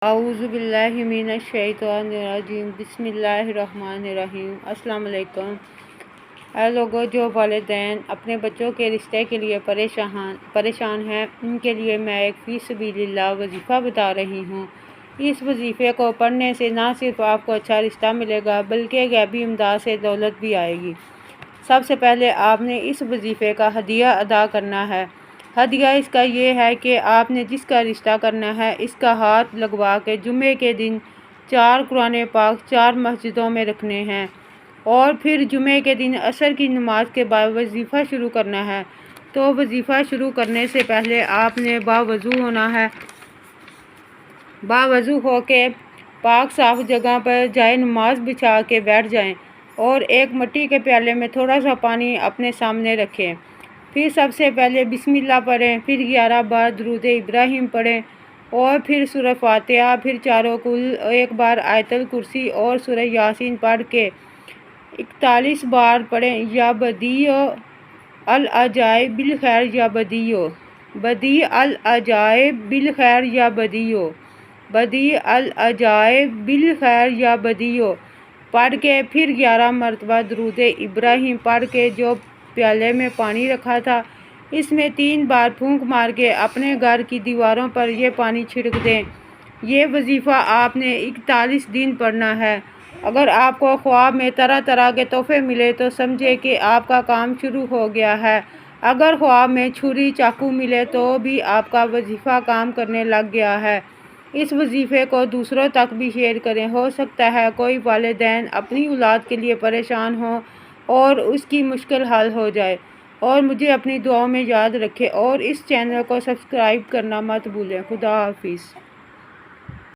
اعوذ باللہ من الشیطان الرجیم بسم اللہ الرحمن الرحیم۔ السلام علیکم۔ اے لوگوں، جو والدین اپنے بچوں کے رشتے کے لیے پریشان ہیں، ان کے لیے میں ایک فی سبیل اللہ وظیفہ بتا رہی ہوں۔ اس وظیفے کو پڑھنے سے نہ صرف آپ کو اچھا رشتہ ملے گا بلکہ غیبی امداد سے دولت بھی آئے گی۔ سب سے پہلے آپ نے اس وظیفے کا ہدیہ ادا کرنا ہے۔ ہدیہ اس کا یہ ہے کہ آپ نے جس کا رشتہ کرنا ہے اس کا ہاتھ لگوا کے جمعے کے دن 4 قرآن پاک 4 مسجدوں میں رکھنے ہیں، اور پھر جمعے کے دن عصر کی نماز کے بعد وظیفہ شروع کرنا ہے۔ تو وظیفہ شروع کرنے سے پہلے آپ نے باوضو ہونا ہے۔ باوضو ہو کے پاک صاف جگہ پر جائے نماز بچھا کے بیٹھ جائیں اور ایک مٹی کے پیالے میں تھوڑا سا پانی اپنے سامنے رکھیں۔ پھر سب سے پہلے بسم اللہ پڑھیں، پھر 11 بار درود ابراہیم پڑھیں، اور پھر سورہ فاتحہ، پھر چاروں کل، ایک بار آیت الکرسی اور سورہ یاسین پڑھ کے 41 بار پڑھیں۔ یا بدیع العجائب بالخیر یا بدیع، بدیع العجائب بالخیر یا بدیع، بدیع العجائب بالخیر یا بدیع پڑھ کے پھر 11 مرتبہ درود ابراہیم پڑھ کے جو پیالے میں پانی رکھا تھا اس میں 3 بار پھونک مار کے اپنے گھر کی دیواروں پر یہ پانی چھڑک دیں۔ یہ وظیفہ آپ نے 41 دن پڑھنا ہے۔ اگر آپ کو خواب میں طرح طرح کے تحفے ملے تو سمجھے کہ آپ کا کام شروع ہو گیا ہے۔ اگر خواب میں چھری چاقو ملے تو بھی آپ کا وظیفہ کام کرنے لگ گیا ہے۔ اس وظیفے کو دوسروں تک بھی شیئر کریں۔ ہو سکتا ہے کوئی والدین اپنی اولاد کے لیے پریشان ہوں اور اس کی مشکل حل ہو جائے، اور مجھے اپنی دعاؤں میں یاد رکھیں، اور اس چینل کو سبسکرائب کرنا مت بھولیں۔ خدا حافظ۔